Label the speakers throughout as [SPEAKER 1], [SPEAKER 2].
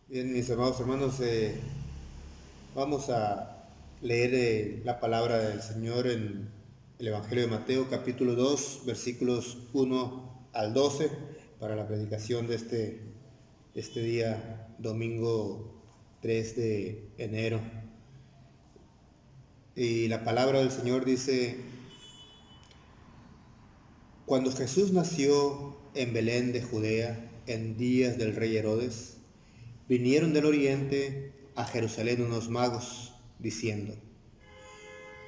[SPEAKER 1] Bien, mis amados hermanos, vamos a leer la palabra del Señor en el Evangelio de Mateo, capítulo 2, versículos 1 al 12, para la predicación de este día, domingo 3 de enero. Y la palabra del Señor dice: Cuando Jesús nació en Belén de Judea, en días del rey Herodes, vinieron del oriente a Jerusalén unos magos, diciendo: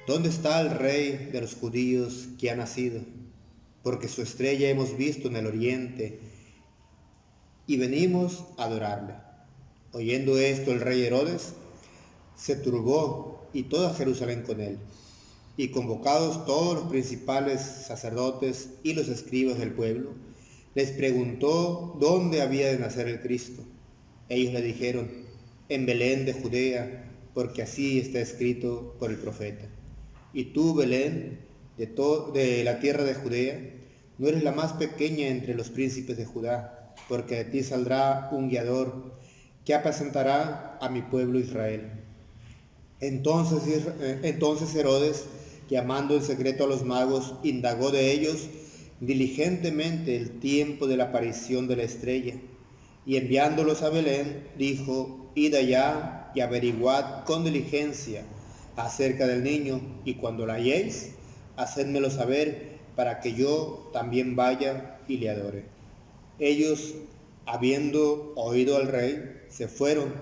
[SPEAKER 1] ¿Dónde está el rey de los judíos que ha nacido? Porque su estrella hemos visto en el oriente y venimos a adorarle. Oyendo esto, el rey Herodes se turbó y toda Jerusalén con él. Y convocados todos los principales sacerdotes y los escribas del pueblo, les preguntó dónde había de nacer el Cristo. Ellos le dijeron: en Belén de Judea, porque así está escrito por el profeta. Y tú, Belén, de la tierra de Judea, no eres la más pequeña entre los príncipes de Judá, porque de ti saldrá un guiador que apacentará a mi pueblo Israel. Entonces Herodes, llamando en secreto a los magos, indagó de ellos diligentemente el tiempo de la aparición de la estrella, y enviándolos a Belén, dijo: id allá y averiguad con diligencia acerca del niño, y cuando la halléis, hacedmelo saber, para que yo también vaya y le adore. Ellos, habiendo oído al rey, se fueron.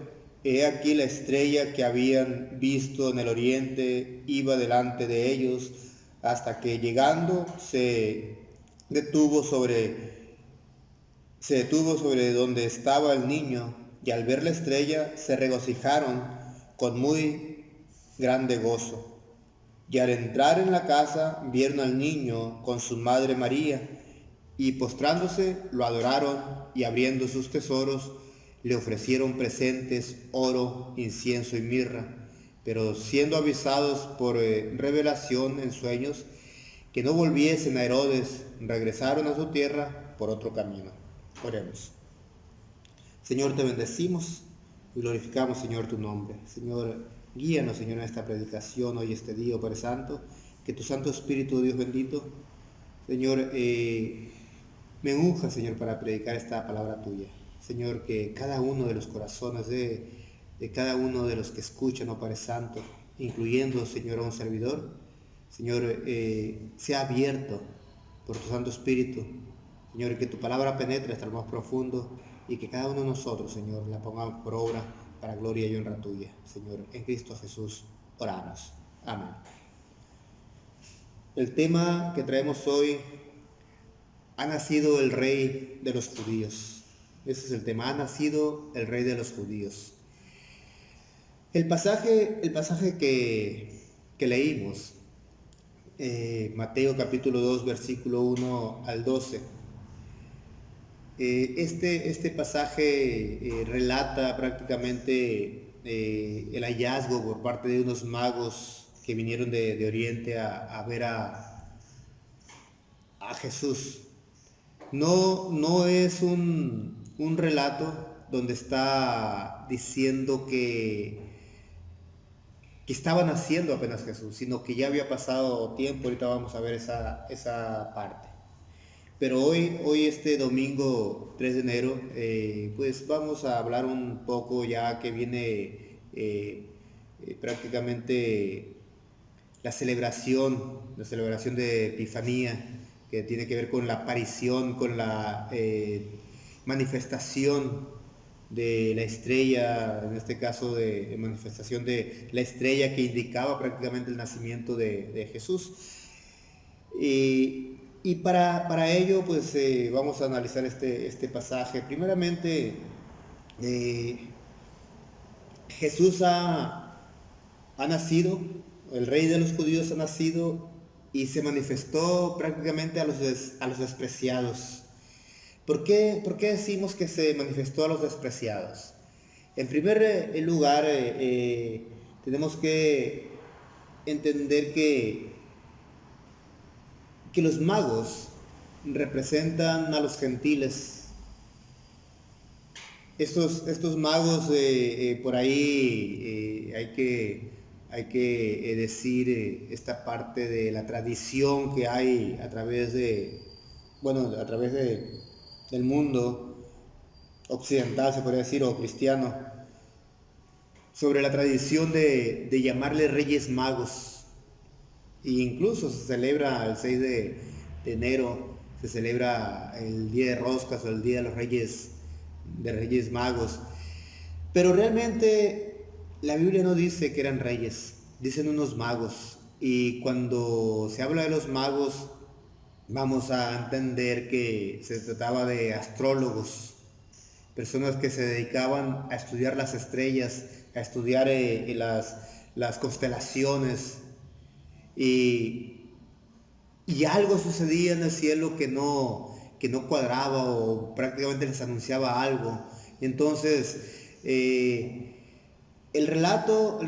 [SPEAKER 1] He aquí la estrella que habían visto en el oriente iba delante de ellos, hasta que llegando detuvo sobre, se detuvo sobre donde estaba el niño, y al ver la estrella se regocijaron con muy grande gozo. Y al entrar en la casa vieron al niño con su madre María, y postrándose lo adoraron, y abriendo sus tesoros le ofrecieron presentes, oro, incienso y mirra. Pero siendo avisados por revelación en sueños que no volviesen a Herodes, regresaron a su tierra por otro camino. Oremos. Señor, te bendecimos y glorificamos, Señor, tu nombre. Señor, guíanos, Señor, en esta predicación hoy, este día, oh Padre Santo. Que tu Santo Espíritu, Dios bendito, Señor, me unja, Señor, para predicar esta palabra tuya. Señor, que cada uno de los corazones de cada uno de los que escuchan, oh Padre Santo, incluyendo, Señor, a un servidor, Señor, sea abierto por tu Santo Espíritu. Señor, que tu palabra penetre hasta lo más profundo, y que cada uno de nosotros, Señor, la pongamos por obra para gloria y honra tuya. Señor, en Cristo Jesús oramos. Amén. El tema que traemos hoy: ha nacido el rey de los judíos. Ese es el tema: ha nacido el rey de los judíos. El pasaje que leímos, Mateo capítulo 2, versículo 1 al 12. Este pasaje relata prácticamente el hallazgo por parte de unos magos que vinieron de Oriente a ver a Jesús. No es un relato donde está diciendo que estaba naciendo apenas Jesús, sino que ya había pasado tiempo. Ahorita vamos a ver esa parte. Pero hoy este domingo 3 de enero, pues vamos a hablar un poco, ya que viene prácticamente la celebración de Epifanía, que tiene que ver con la aparición, con la manifestación de la estrella, en este caso de manifestación de la estrella que indicaba prácticamente el nacimiento de Jesús. Y para ello, pues vamos a analizar este pasaje. Primeramente, eh, Jesús ha nacido, el rey de los judíos ha nacido y se manifestó prácticamente a los despreciados. ¿Por qué decimos que se manifestó a los despreciados? En primer lugar, tenemos que entender que los magos representan a los gentiles, Estos magos, por ahí hay que decir esta parte de la tradición que hay a través del mundo occidental, se podría decir, o cristiano, sobre la tradición de llamarle Reyes Magos. E incluso se celebra el 6 de enero, se celebra el Día de Roscas o el Día de Reyes Magos. Pero realmente la Biblia no dice que eran reyes, dicen unos magos. Y cuando se habla de los magos, vamos a entender que se trataba de astrólogos, personas que se dedicaban a estudiar las estrellas, a estudiar las constelaciones. Y algo sucedía en el cielo que no cuadraba, o prácticamente les anunciaba algo. Entonces, el relato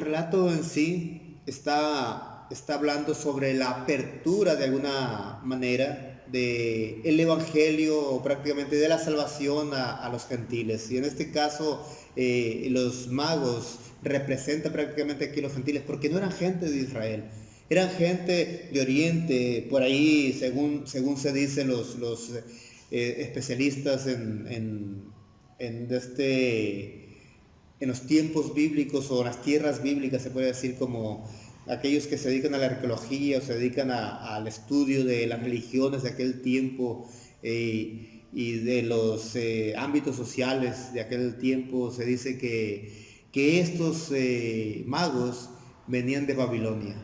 [SPEAKER 1] en sí está hablando sobre la apertura de alguna manera del evangelio, o prácticamente de la salvación a los gentiles. Y en este caso, los magos representan prácticamente aquí los gentiles, porque no eran gente de Israel, eran gente de Oriente. Por ahí, según se dice, los especialistas en los tiempos bíblicos, o las tierras bíblicas, se puede decir, como aquellos que se dedican a la arqueología, o se dedican al estudio de las religiones de aquel tiempo, y de los ámbitos sociales de aquel tiempo. Se dice que estos magos venían de Babilonia,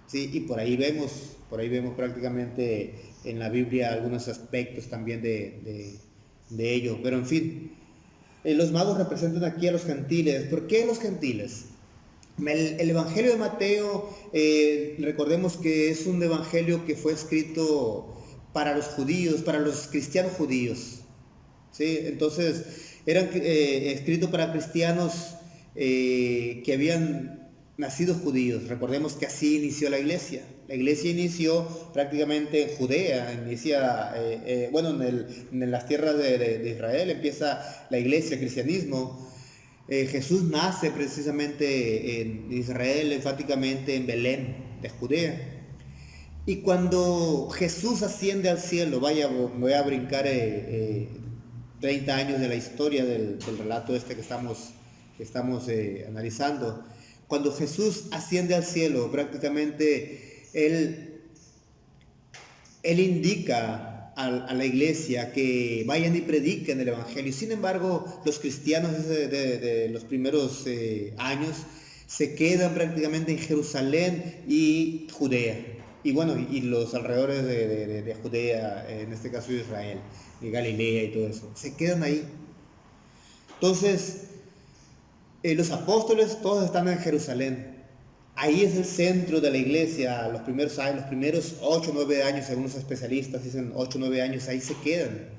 [SPEAKER 1] ¿sí? Y por ahí vemos prácticamente en la Biblia algunos aspectos también de ello. Pero en fin, los magos representan aquí a los gentiles. ¿Por qué los gentiles? El Evangelio de Mateo, recordemos que es un evangelio que fue escrito para los judíos, para los cristianos judíos, ¿sí? Entonces, eran escritos para cristianos que habían nacido judíos. Recordemos que así inició la iglesia. La iglesia inició prácticamente en Judea, en las tierras de Israel empieza la iglesia, el cristianismo. Jesús nace precisamente en Israel, enfáticamente en Belén de Judea. Y cuando Jesús asciende al cielo, voy a brincar 30 años de la historia del relato que estamos analizando. Cuando Jesús asciende al cielo, prácticamente Él indica a la iglesia que vayan y prediquen el evangelio. Sin embargo, los cristianos de los primeros años se quedan prácticamente en Jerusalén y Judea, y los alrededores de Judea, en este caso de Israel, y Galilea y todo eso, se quedan ahí. Entonces, los apóstoles todos están en Jerusalén. Ahí es el centro de la iglesia. Los primeros 8 o 9 años, según los especialistas dicen 8 o 9 años, ahí se quedan.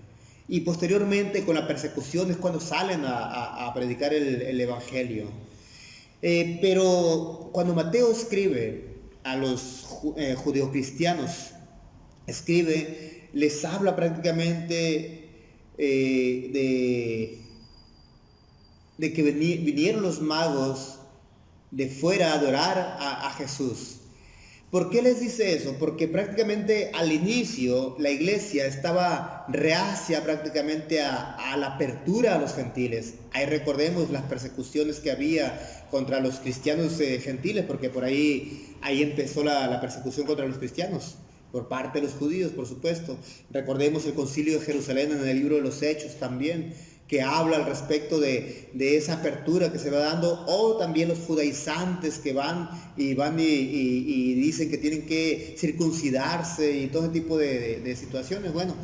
[SPEAKER 1] Y posteriormente, con la persecución, es cuando salen a predicar el evangelio. Pero cuando Mateo escribe a los judeocristianos, les habla prácticamente de que vinieron los magos de fuera a adorar a Jesús. ¿Por qué les dice eso? Porque prácticamente al inicio la iglesia estaba reacia prácticamente a la apertura a los gentiles. Ahí recordemos las persecuciones que había contra los cristianos gentiles, porque por ahí empezó la persecución contra los cristianos, por parte de los judíos, por supuesto. Recordemos el concilio de Jerusalén en el libro de los Hechos también, que habla al respecto de esa apertura que se va dando, o también los judaizantes que van y dicen que tienen que circuncidarse y todo ese tipo de situaciones. Bueno,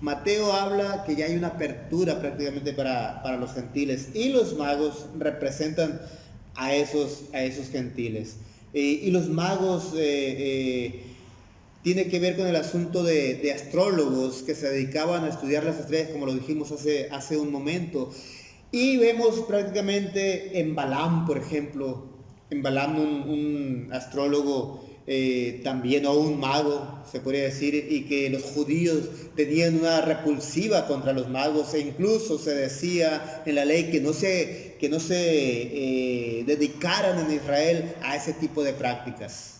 [SPEAKER 1] Mateo habla que ya hay una apertura prácticamente para los gentiles, y los magos representan a esos gentiles. Y los magos tiene que ver con el asunto de astrólogos que se dedicaban a estudiar las estrellas, como lo dijimos hace un momento. Y vemos prácticamente en Balaam, por ejemplo, un astrólogo también a un mago, se podría decir, y que los judíos tenían una repulsiva contra los magos, e incluso se decía en la ley que no se dedicaran en Israel a ese tipo de prácticas.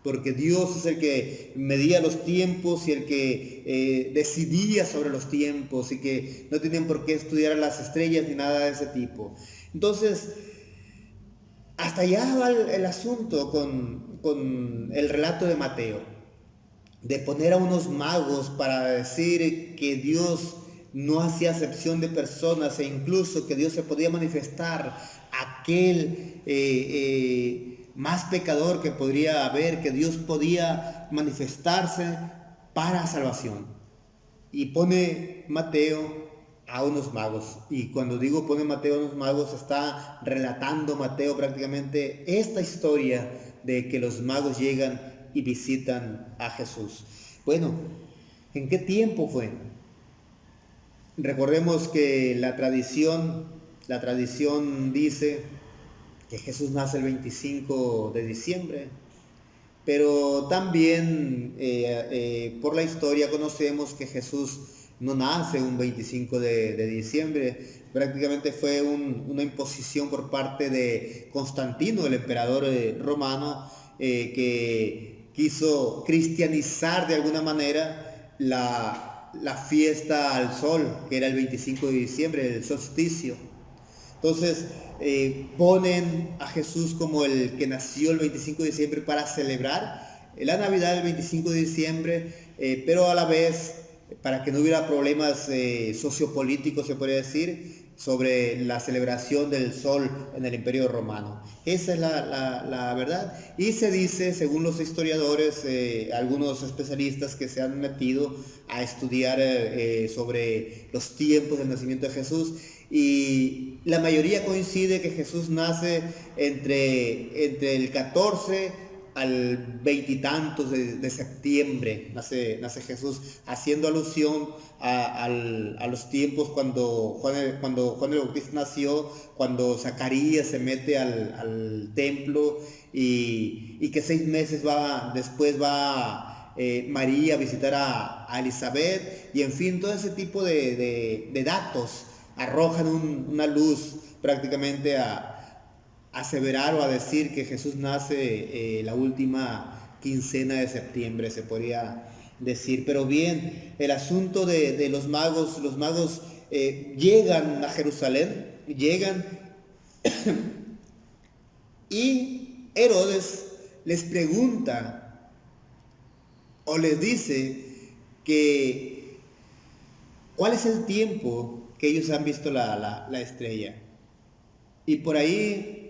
[SPEAKER 1] Porque Dios es el que medía los tiempos y el que decidía sobre los tiempos, y que no tenían por qué estudiar las estrellas ni nada de ese tipo. Entonces, hasta allá va el asunto con el relato de Mateo, de poner a unos magos para decir que Dios no hacía acepción de personas, e incluso que Dios se podía manifestar a aquel más pecador que podría haber, que Dios podía manifestarse para salvación. Y pone Mateo a unos magos. Y cuando digo pone Mateo a unos magos, está relatando Mateo prácticamente esta historia de que los magos llegan y visitan a Jesús. Bueno, ¿en qué tiempo fue? Recordemos que la tradición dice que Jesús nace el 25 de diciembre, pero también por la historia conocemos que Jesús no nace un 25 de diciembre, prácticamente fue una imposición por parte de Constantino, el emperador romano, que quiso cristianizar de alguna manera la fiesta al sol, que era el 25 de diciembre, el solsticio. Entonces ponen a Jesús como el que nació el 25 de diciembre para celebrar la Navidad del 25 de diciembre, pero a la vez para que no hubiera problemas sociopolíticos, se podría decir, sobre la celebración del sol en el Imperio Romano. Esa es la verdad. Y se dice, según los historiadores, algunos especialistas que se han metido a estudiar sobre los tiempos del nacimiento de Jesús, y la mayoría coincide que Jesús nace entre el 14 al 20 y tantos de septiembre, nace Jesús, haciendo alusión a los tiempos cuando Juan el Bautista nació, cuando Zacarías se mete al templo, y que 6 meses después va María a visitar a Elizabeth, y en fin, todo ese tipo de datos arrojan una luz prácticamente a aseverar o a decir que Jesús nace la última quincena de septiembre, se podría decir. Pero bien, el asunto de los magos llegan a Jerusalén, y Herodes les pregunta o les dice que cuál es el tiempo que ellos han visto la estrella. Y por ahí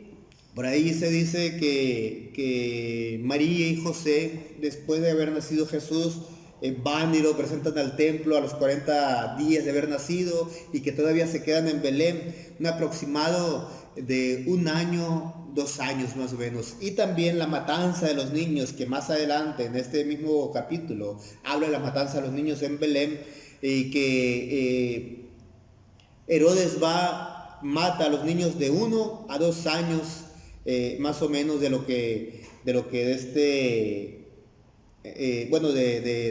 [SPEAKER 1] se dice que María y José, después de haber nacido Jesús, van y lo presentan al templo a los 40 días de haber nacido, y que todavía se quedan en Belén un aproximado de 1 año, 2 años más o menos. Y también la matanza de los niños, que más adelante en este mismo capítulo habla de la matanza de los niños en Belén, y que Herodes mata a los niños de 1 a 2 años, más o menos de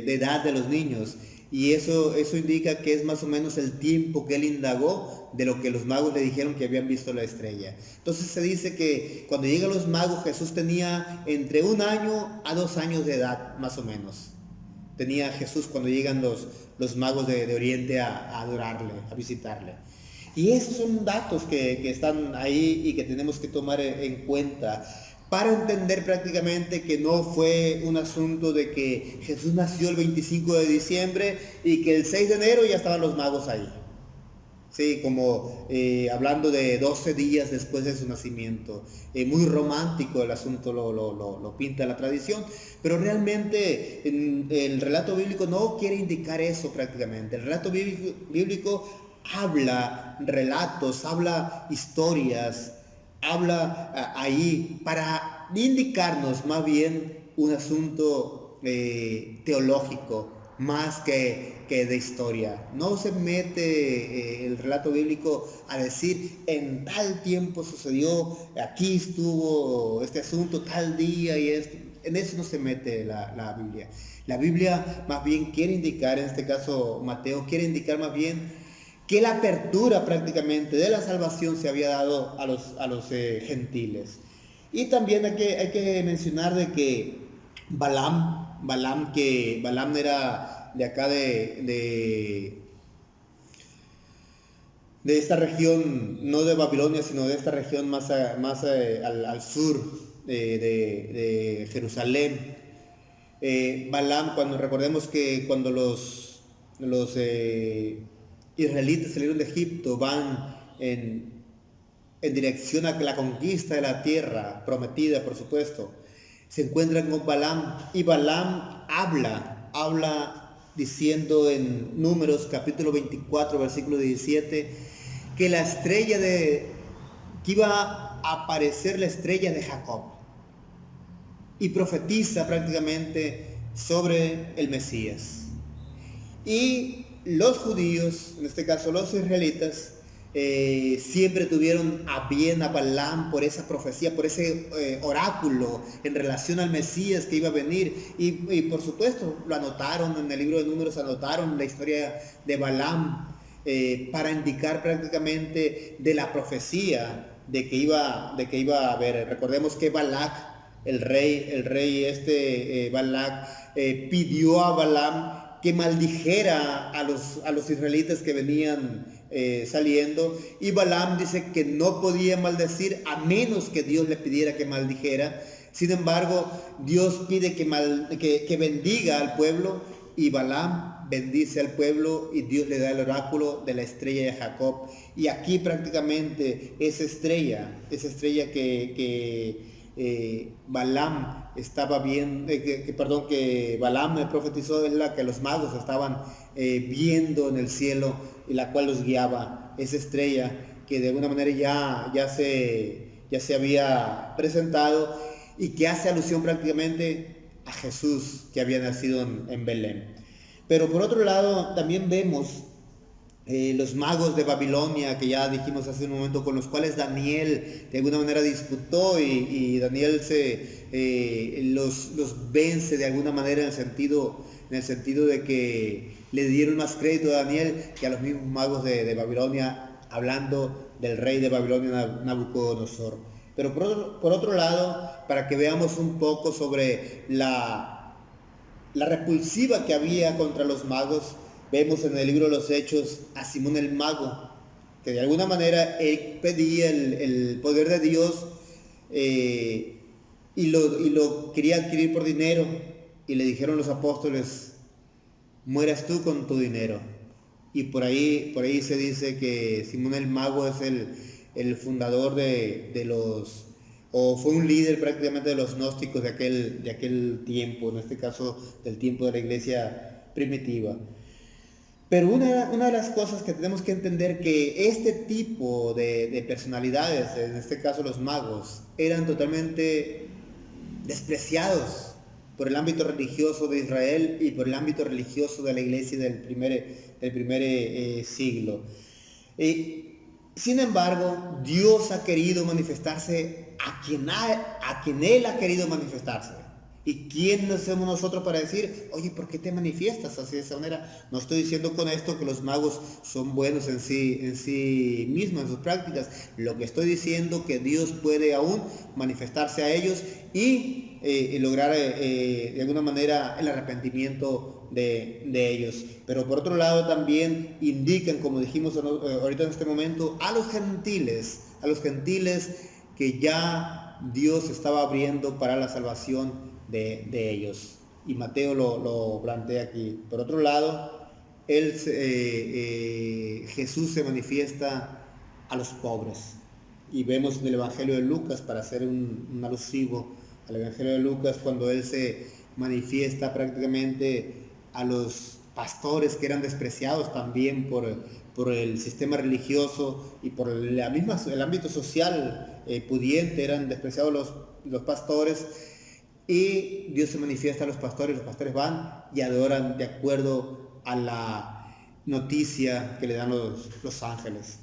[SPEAKER 1] edad de los niños. Y eso indica que es más o menos el tiempo que él indagó de lo que los magos le dijeron que habían visto la estrella. Entonces se dice que cuando llegan los magos, Jesús tenía entre 1 año a 2 años de edad, más o menos. Tenía Jesús cuando llegan los magos de Oriente a adorarle, a visitarle. Y esos son datos que están ahí y que tenemos que tomar en cuenta para entender prácticamente que no fue un asunto de que Jesús nació el 25 de diciembre y que el 6 de enero ya estaban los magos ahí. Sí, como hablando de 12 días después de su nacimiento. Muy romántico el asunto, lo pinta la tradición, pero realmente el relato bíblico no quiere indicar eso prácticamente. El relato bíblico habla relatos, habla historias, habla ahí para indicarnos más bien un asunto teológico, más que de historia. No se mete el relato bíblico a decir en tal tiempo sucedió, aquí estuvo este asunto, tal día y esto. en eso no se mete la Biblia. La Biblia más bien quiere indicar, en este caso Mateo, quiere indicar más bien que la apertura prácticamente de la salvación se había dado a los gentiles. Y también hay que mencionar de que Balaam era de acá de esta región, no de Babilonia, sino de esta región más al sur de Jerusalén. Balaam, recordemos que cuando los israelitas salieron de Egipto, van en dirección a la conquista de la tierra prometida, por supuesto, se encuentran con Balaam, y Balaam habla diciendo en Números capítulo 24, versículo 17, que que iba a aparecer la estrella de Jacob, y profetiza prácticamente sobre el Mesías. Y los judíos, en este caso los israelitas, siempre tuvieron a bien a Balaam por esa profecía, por ese oráculo en relación al Mesías que iba a venir, y por supuesto lo anotaron en el libro de Números, anotaron la historia de Balaam para indicar prácticamente de la profecía de que iba a haber. Recordemos que Balac, el rey Balac, pidió a Balaam que maldijera a los israelitas que venían saliendo, y Balaam dice que no podía maldecir a menos que Dios le pidiera que maldijera. Sin embargo, Dios pide que bendiga al pueblo, y Balaam bendice al pueblo, y Dios le da el oráculo de la estrella de Jacob. Y aquí prácticamente esa estrella que Balaam estaba viendo, que Balaam profetizó, es la que los magos estaban viendo en el cielo, y la cual los guiaba. Esa estrella que de alguna manera ya se había presentado, y que hace alusión prácticamente a Jesús, que había nacido en Belén. Pero por otro lado también vemos los magos de Babilonia, que ya dijimos hace un momento, con los cuales Daniel de alguna manera disputó, y Daniel los vence de alguna manera, en el sentido de que le dieron más crédito a Daniel que a los mismos magos de Babilonia, hablando del rey de Babilonia, Nabucodonosor. Pero por otro lado, para que veamos un poco sobre la repulsiva que había contra los magos, vemos en el libro de los Hechos a Simón el Mago, que de alguna manera él pedía el poder de Dios, y lo quería adquirir por dinero, y le dijeron los apóstoles: mueras tú con tu dinero. Y por ahí se dice que Simón el Mago es el fundador o fue un líder prácticamente de los gnósticos de aquel tiempo, en este caso del tiempo de la iglesia primitiva. Pero una de las cosas que tenemos que entender, que este tipo de personalidades, en este caso los magos, eran totalmente despreciados por el ámbito religioso de Israel y por el ámbito religioso de la iglesia del primer siglo. Sin embargo, Dios ha querido manifestarse a quien Él ha querido manifestarse. ¿Y quiénes somos nosotros para decir: oye, ¿por qué te manifiestas así de esa manera? No estoy diciendo con esto que los magos son buenos en sí mismos, en sus prácticas. Lo que estoy diciendo, que Dios puede aún manifestarse a ellos y lograr de alguna manera el arrepentimiento de ellos. Pero por otro lado también indican, como dijimos ahorita en este momento, a los gentiles que ya Dios estaba abriendo para la salvación de ellos. Y Mateo lo plantea aquí. Por otro lado, Jesús se manifiesta a los pobres. Y vemos en el Evangelio de Lucas, para hacer un alusivo al Evangelio de Lucas, cuando Él se manifiesta prácticamente a los pastores, que eran despreciados también por el sistema religioso y por el ámbito social pudiente, eran despreciados los pastores, y Dios se manifiesta a los pastores van y adoran de acuerdo a la noticia que le dan los ángeles.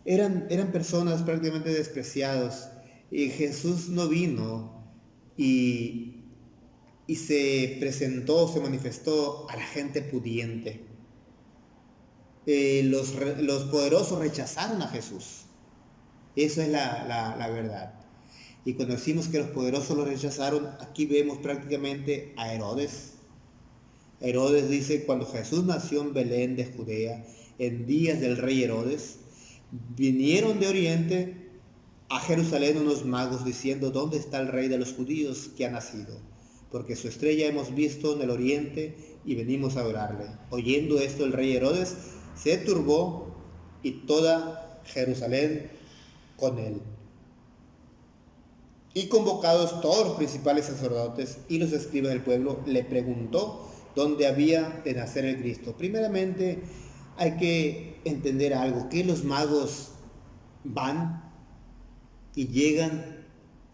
[SPEAKER 1] Eran personas prácticamente despreciados, y Jesús no vino y y se presentó, se manifestó a la gente pudiente. Los poderosos rechazaron a Jesús. Eso es la verdad. Y cuando decimos que los poderosos lo rechazaron, aquí vemos prácticamente a Herodes. Herodes dice, cuando Jesús nació en Belén de Judea, en días del rey Herodes, vinieron de oriente a Jerusalén unos magos diciendo, ¿dónde está el rey de los judíos que ha nacido? Porque su estrella hemos visto en el oriente y venimos a adorarle. Oyendo esto, el rey Herodes se turbó y toda Jerusalén con él. Y convocados todos los principales sacerdotes y los escribas del pueblo, le preguntó dónde había de nacer el Cristo. Primeramente hay que entender algo, que los magos van y llegan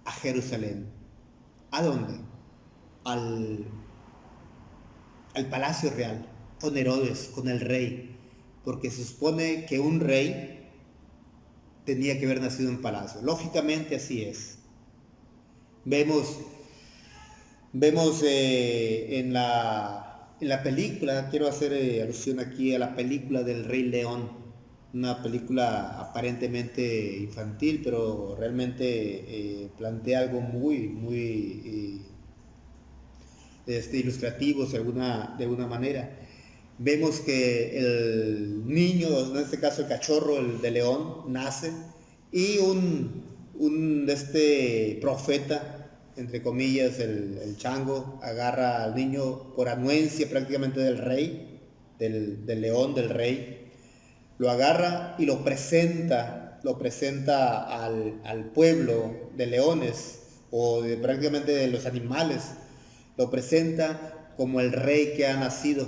[SPEAKER 1] a Jerusalén. ¿A dónde? Al palacio real, con Herodes, con el rey, porque se supone que un rey tenía que haber nacido en palacio. Lógicamente así es. Vemos en la película, quiero hacer alusión aquí a la película del Rey León, una película aparentemente infantil, pero realmente plantea algo muy ilustrativo de alguna manera. Vemos que el niño, en este caso el cachorro, el de león, nace y un profeta, entre comillas, el chango, agarra al niño por anuencia prácticamente del rey, del león, del rey, lo agarra y lo presenta al pueblo de leones o prácticamente de los animales, lo presenta como el rey que ha nacido,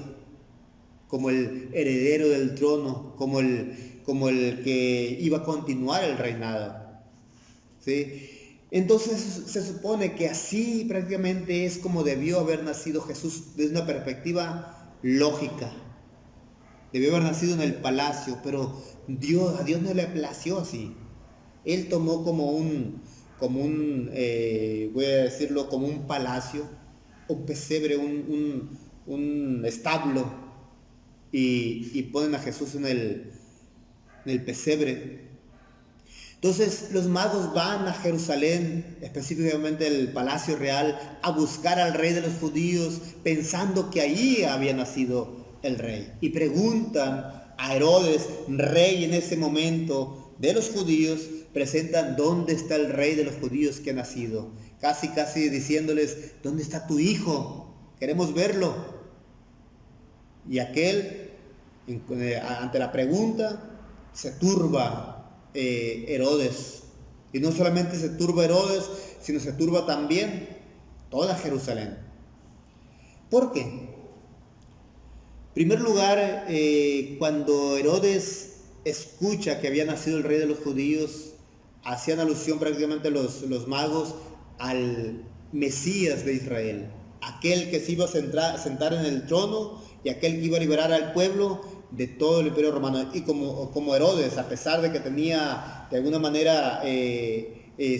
[SPEAKER 1] como el heredero del trono, como el que iba a continuar el reinado, ¿sí? Entonces se supone que así prácticamente es como debió haber nacido Jesús desde una perspectiva lógica. Debió haber nacido en el palacio, pero a Dios no le plació así. Él tomó como un voy a decirlo, como un palacio, un pesebre, un establo, y ponen a Jesús en el pesebre. Entonces los magos van a Jerusalén, específicamente el palacio real, a buscar al rey de los judíos, pensando que allí había nacido el rey. Y preguntan a Herodes, rey en ese momento de los judíos, presentan dónde está el rey de los judíos que ha nacido. Casi diciéndoles, ¿dónde está tu hijo? Queremos verlo. Y aquel, ante la pregunta, se turba Herodes. Y no solamente se turba Herodes, sino se turba también toda Jerusalén. ¿Por qué? En primer lugar, cuando Herodes escucha que había nacido el rey de los judíos, hacían alusión prácticamente los magos al Mesías de Israel, aquel que se iba a sentar en el trono y aquel que iba a liberar al pueblo de todo el imperio romano. Y como Herodes, a pesar de que tenía de alguna manera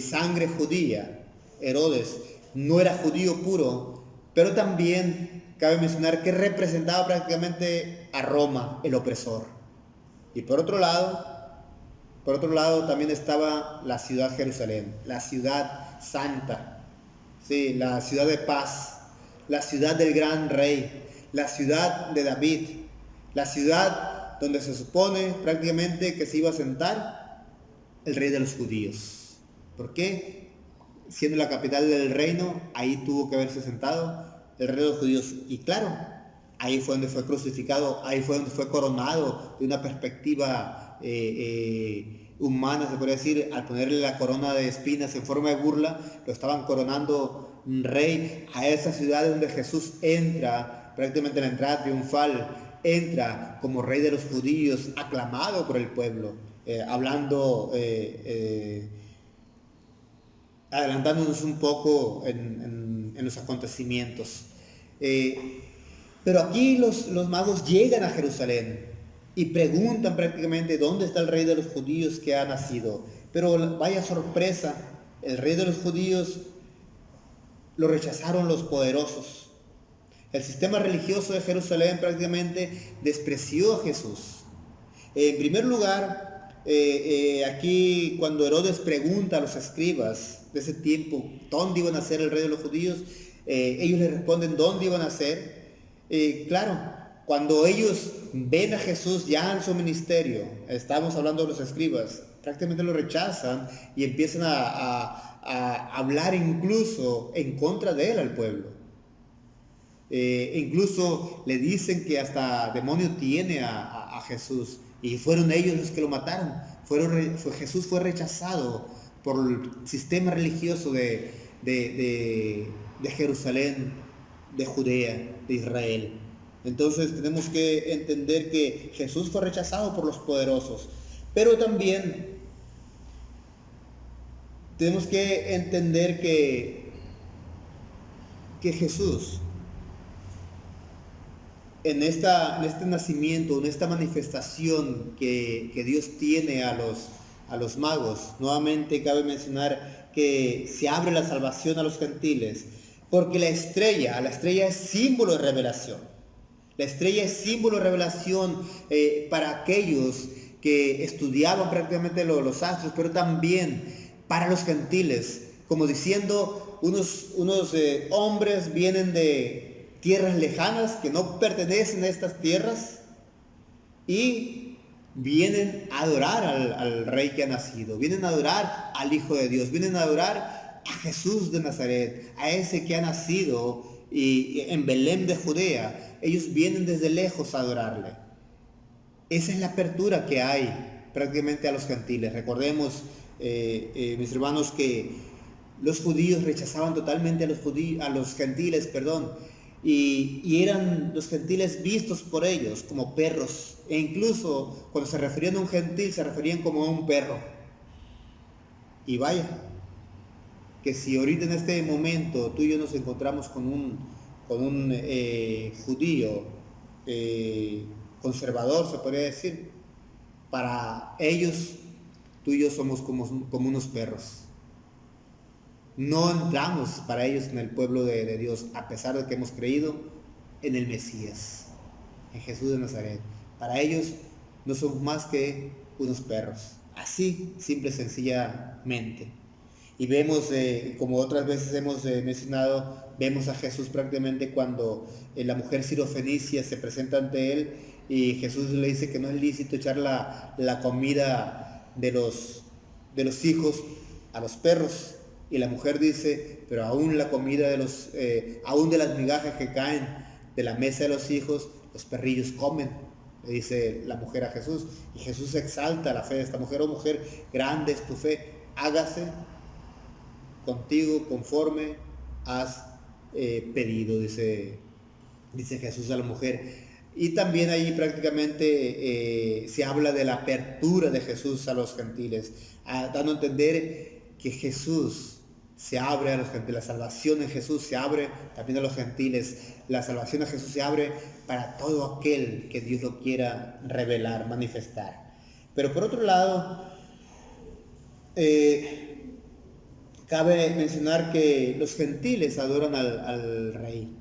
[SPEAKER 1] sangre judía, Herodes no era judío puro, pero también cabe mencionar que representaba prácticamente a Roma, el opresor. Y por otro lado también estaba la ciudad Jerusalén, la ciudad santa, sí, la ciudad de paz, la ciudad del gran rey, la ciudad de David, la ciudad donde se supone prácticamente que se iba a sentar el rey de los judíos. ¿Por qué? Siendo la capital del reino, ahí tuvo que haberse sentado el rey de los judíos. Y claro, ahí fue donde fue crucificado, ahí fue donde fue coronado de una perspectiva humana, se podría decir. Al ponerle la corona de espinas en forma de burla, lo estaban coronando rey a esa ciudad donde Jesús entra, prácticamente en la entrada triunfal, entra como rey de los judíos, aclamado por el pueblo, adelantándonos un poco en los acontecimientos. Pero aquí los magos llegan a Jerusalén y preguntan prácticamente dónde está el rey de los judíos que ha nacido. Pero vaya sorpresa, el rey de los judíos lo rechazaron los poderosos. El sistema religioso de Jerusalén prácticamente despreció a Jesús. En primer lugar, aquí cuando Herodes pregunta a los escribas de ese tiempo dónde iban a ser el rey de los judíos, ellos le responden dónde iban a ser. Claro, cuando ellos ven a Jesús ya en su ministerio, estamos hablando de los escribas, prácticamente lo rechazan y empiezan a hablar incluso en contra de él al pueblo. Incluso le dicen que hasta demonio tiene a Jesús, y fueron ellos los que lo mataron. Jesús fue rechazado por el sistema religioso de Jerusalén, de Judea, de Israel. Entonces tenemos que entender que Jesús fue rechazado por los poderosos, pero también tenemos que entender que Jesús en este nacimiento, en esta manifestación que Dios tiene a los magos, nuevamente cabe mencionar que se abre la salvación a los gentiles, porque la estrella es símbolo de revelación. La estrella es símbolo de revelación para aquellos que estudiaban prácticamente los astros, pero también para los gentiles, como diciendo, unos hombres vienen de tierras lejanas que no pertenecen a estas tierras y vienen a adorar al rey que ha nacido, vienen a adorar al Hijo de Dios, vienen a adorar a Jesús de Nazaret, a ese que ha nacido y en Belén de Judea. Ellos vienen desde lejos a adorarle. Esa es la apertura que hay prácticamente a los gentiles. Recordemos, mis hermanos, que los judíos rechazaban totalmente a los gentiles, y eran los gentiles vistos por ellos como perros, e incluso cuando se referían a un gentil se referían como a un perro. Y vaya, que si ahorita en este momento tú y yo nos encontramos con un judío conservador, se podría decir, para ellos tú y yo somos como unos perros. No entramos para ellos en el pueblo de Dios, a pesar de que hemos creído en el Mesías, en Jesús de Nazaret. Para ellos no somos más que unos perros, así, simple y sencillamente. Y vemos, como otras veces hemos mencionado, vemos a Jesús prácticamente cuando la mujer sirofenicia se presenta ante él y Jesús le dice que no es lícito echar la comida de los hijos a los perros. Y la mujer dice, pero aún la comida aún de las migajas que caen de la mesa de los hijos, los perrillos comen, le dice la mujer a Jesús. Y Jesús exalta la fe de esta mujer: oh mujer, grande es tu fe, hágase contigo conforme has pedido, dice Jesús a la mujer. Y también ahí prácticamente se habla de la apertura de Jesús a los gentiles, dando a entender que Jesús se abre a los gentiles, la salvación en Jesús se abre también a los gentiles, la salvación a Jesús se abre para todo aquel que Dios lo quiera revelar, manifestar. Pero por otro lado, cabe mencionar que los gentiles adoran al rey.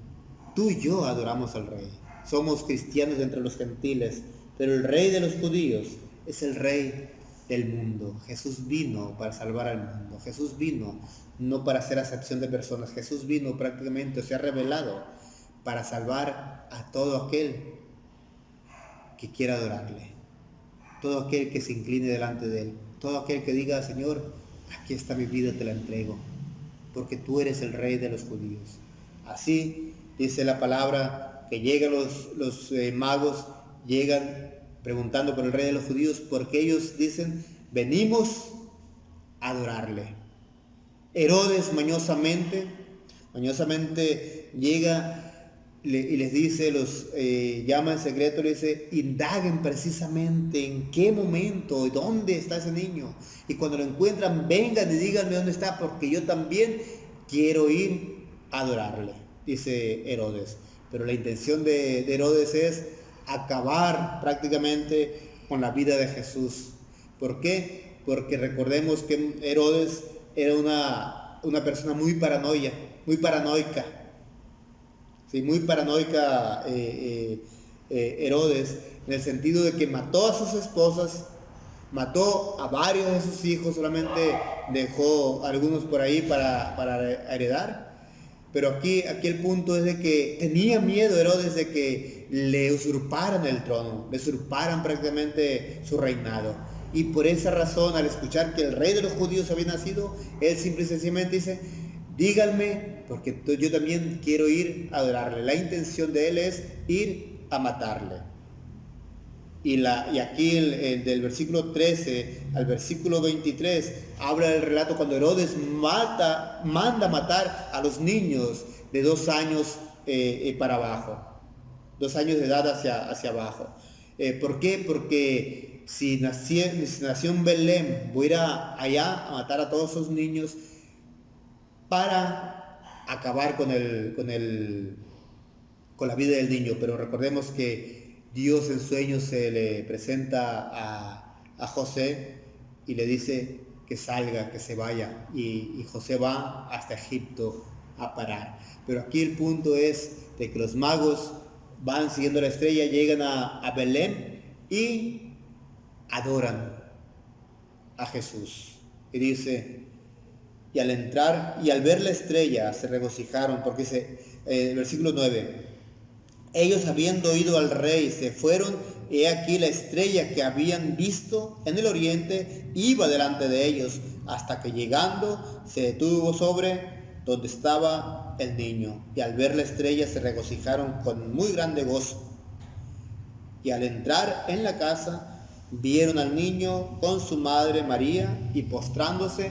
[SPEAKER 1] Tú y yo adoramos al rey. Somos cristianos entre los gentiles, pero el rey de los judíos es el rey del mundo. Jesús vino para salvar al mundo. Jesús vino no para hacer acepción de personas. Jesús vino prácticamente, se ha revelado para salvar a todo aquel que quiera adorarle, todo aquel que se incline delante de él, todo aquel que diga: Señor, aquí está mi vida, te la entrego, porque tú eres el rey de los judíos. Así dice la palabra que llegan los magos, llegan preguntando por el rey de los judíos, porque ellos dicen: venimos a adorarle. Herodes mañosamente llega y les dice, llama en secreto, le dice: indaguen precisamente en qué momento y dónde está ese niño, y cuando lo encuentran vengan y díganme dónde está, porque yo también quiero ir a adorarle, dice Herodes. Pero la intención de Herodes es acabar prácticamente con la vida de Jesús. ¿Por qué? Porque recordemos que Herodes era una persona muy paranoia. muy paranoica. Sí, muy paranoica Herodes, en el sentido de que mató a sus esposas, mató a varios de sus hijos, solamente dejó algunos por ahí para heredar. Pero aquí el punto es de que tenía miedo Herodes de que le usurparan el trono, le usurparan prácticamente su reinado. Y por esa razón, al escuchar que el rey de los judíos había nacido, él simple y sencillamente dice: díganme, porque yo también quiero ir a adorarle. La intención de él es ir a matarle. Y aquí del versículo 13 al versículo 23 habla del relato cuando Herodes manda matar a los niños de 2 años para abajo, 2 años de edad hacia abajo. ¿Por qué? Porque si nació en Belén, voy a ir allá a matar a todos esos niños para acabar con la vida del niño. Pero recordemos que Dios en sueños se le presenta a José y le dice que salga, que se vaya, y José va hasta Egipto a parar. Pero aquí el punto es de que los magos van siguiendo la estrella, llegan a Belén y adoran a Jesús. Y dice: y al entrar y al ver la estrella se regocijaron, porque dice el versículo 9: ellos, habiendo ido al rey, se fueron, y he aquí la estrella que habían visto en el oriente iba delante de ellos, hasta que llegando se detuvo sobre donde estaba el niño. Y al ver la estrella se regocijaron con muy grande gozo. Y al entrar en la casa, vieron al niño con su madre María, y postrándose,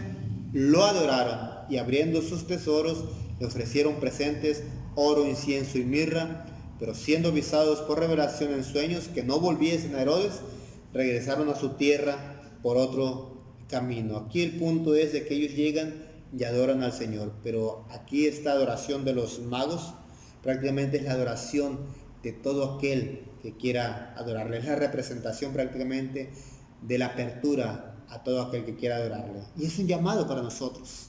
[SPEAKER 1] lo adoraron, y abriendo sus tesoros, le ofrecieron presentes, oro, incienso y mirra. Pero siendo avisados por revelación en sueños que no volviesen a Herodes, regresaron a su tierra por otro camino. Aquí el punto es de que ellos llegan y adoran al Señor. Pero aquí esta adoración de los magos prácticamente es la adoración de todo aquel que quiera adorarle. Es la representación prácticamente de la apertura a todo aquel que quiera adorarle. Y es un llamado para nosotros.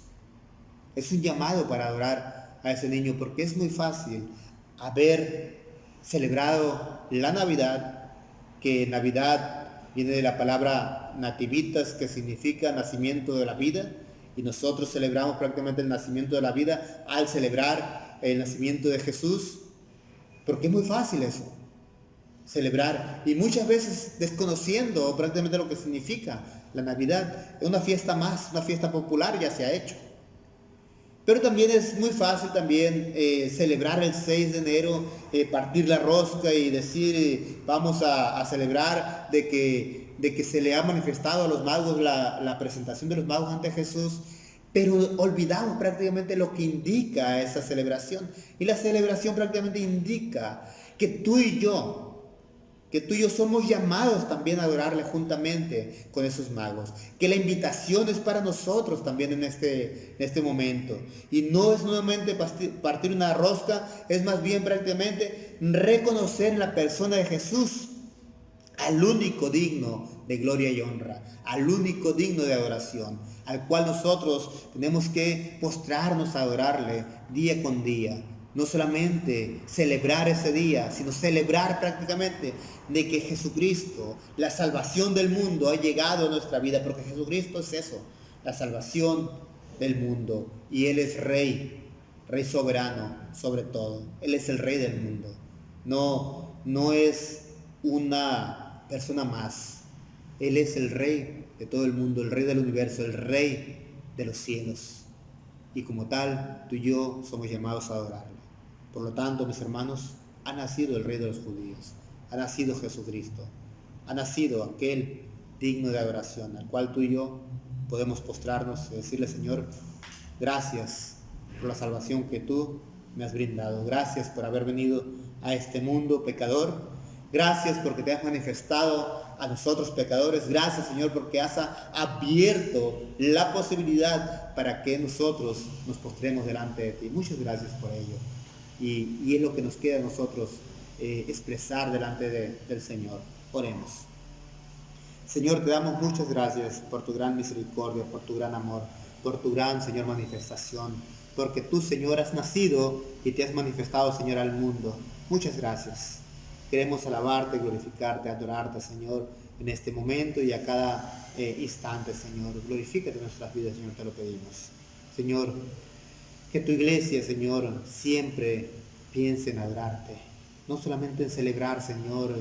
[SPEAKER 1] Es un llamado para adorar a ese niño, porque es muy fácil haber celebrado la Navidad, que Navidad viene de la palabra nativitas, que significa nacimiento de la vida, y nosotros celebramos prácticamente el nacimiento de la vida al celebrar el nacimiento de Jesús, porque es muy fácil eso, celebrar, y muchas veces desconociendo prácticamente lo que significa la Navidad. Es una fiesta más, una fiesta popular, ya se ha hecho. Pero también es muy fácil también celebrar el 6 de enero, partir la rosca y decir vamos a celebrar de que se le ha manifestado a los magos la presentación de los magos ante Jesús, pero olvidamos prácticamente lo que indica esa celebración. Y la celebración prácticamente indica que tú y yo somos llamados también a adorarle juntamente con esos magos, que la invitación es para nosotros también en este momento, y no es nuevamente partir una rosca, es más bien prácticamente reconocer en la persona de Jesús al único digno de gloria y honra, al único digno de adoración, al cual nosotros tenemos que postrarnos a adorarle día con día. No solamente celebrar ese día, sino celebrar prácticamente de que Jesucristo, la salvación del mundo, ha llegado a nuestra vida, porque Jesucristo es eso, la salvación del mundo. Y Él es Rey soberano sobre todo. Él es el Rey del mundo. No es una persona más. Él es el Rey de todo el mundo, el Rey del universo, el Rey de los cielos. Y como tal, tú y yo somos llamados a adorarle. Por lo tanto, mis hermanos, ha nacido el Rey de los judíos, ha nacido Jesucristo, ha nacido aquel digno de adoración, al cual tú y yo podemos postrarnos y decirle: Señor, gracias por la salvación que tú me has brindado, gracias por haber venido a este mundo pecador, gracias porque te has manifestado a nosotros pecadores, gracias, Señor, porque has abierto la posibilidad para que nosotros nos postremos delante de ti. Muchas gracias por ello. Y es lo que nos queda a nosotros expresar delante del Señor. Oremos. Señor, te damos muchas gracias por tu gran misericordia, por tu gran amor, por tu gran, Señor, manifestación porque tú, Señor, has nacido y te has manifestado, Señor, al mundo. Muchas gracias. Queremos alabarte, glorificarte, adorarte, Señor, en este momento y a cada instante, Señor. Glorifícate en nuestras vidas, Señor, te lo pedimos. Señor, que tu iglesia, Señor, siempre piense en adorarte. No solamente en celebrar, Señor,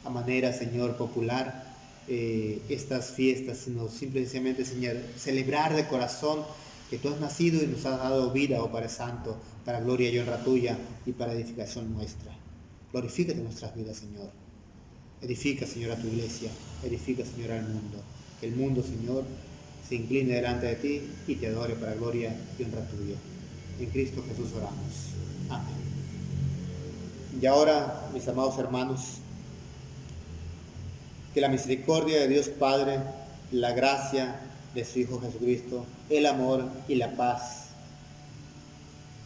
[SPEAKER 1] a manera, Señor, popular, estas fiestas, sino simplemente, Señor, celebrar de corazón que tú has nacido y nos has dado vida, oh Padre Santo, para gloria y honra tuya y para edificación nuestra. Glorifícate en nuestras vidas, Señor. Edifica, Señor, a tu iglesia. Edifica, Señor, al mundo. Que el mundo, Señor, se incline delante de ti y te adore para gloria y honra tuya. En Cristo Jesús oramos. Amén. Y ahora, mis amados hermanos, que la misericordia de Dios Padre, la gracia de su Hijo Jesucristo, el amor y la paz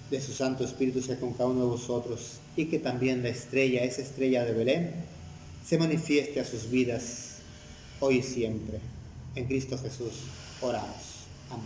[SPEAKER 1] de su Santo Espíritu sea con cada uno de vosotros, y que también la estrella, esa estrella de Belén, se manifieste a sus vidas hoy y siempre. En Cristo Jesús oramos. Amén.